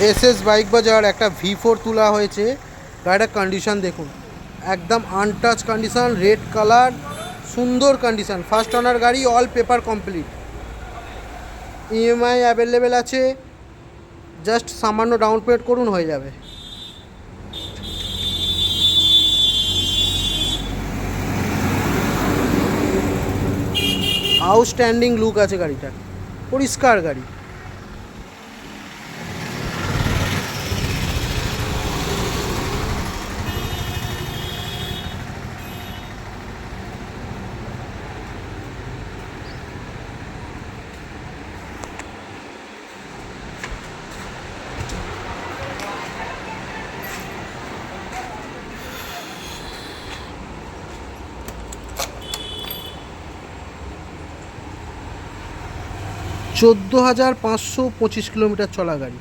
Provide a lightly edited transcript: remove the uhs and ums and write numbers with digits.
SS bike বাজার একটা V4 তোলা হয়েছে। গাড়িটার কন্ডিশন দেখুন, একদম আনটাচ কন্ডিশন, রেড কালার, সুন্দর কন্ডিশন, ফার্স্ট ওনার গাড়ি, all paper complete, EMI available আছে, জাস্ট সামান্য ডাউন পেমেন্ট করুন হয়ে যাবে। আউটস্ট্যান্ডিং লুক আছে গাড়িটার, পরিষ্কার গাড়ি। চোদ্দো হাজার 525 কিলোমিটার চলা গাড়ি।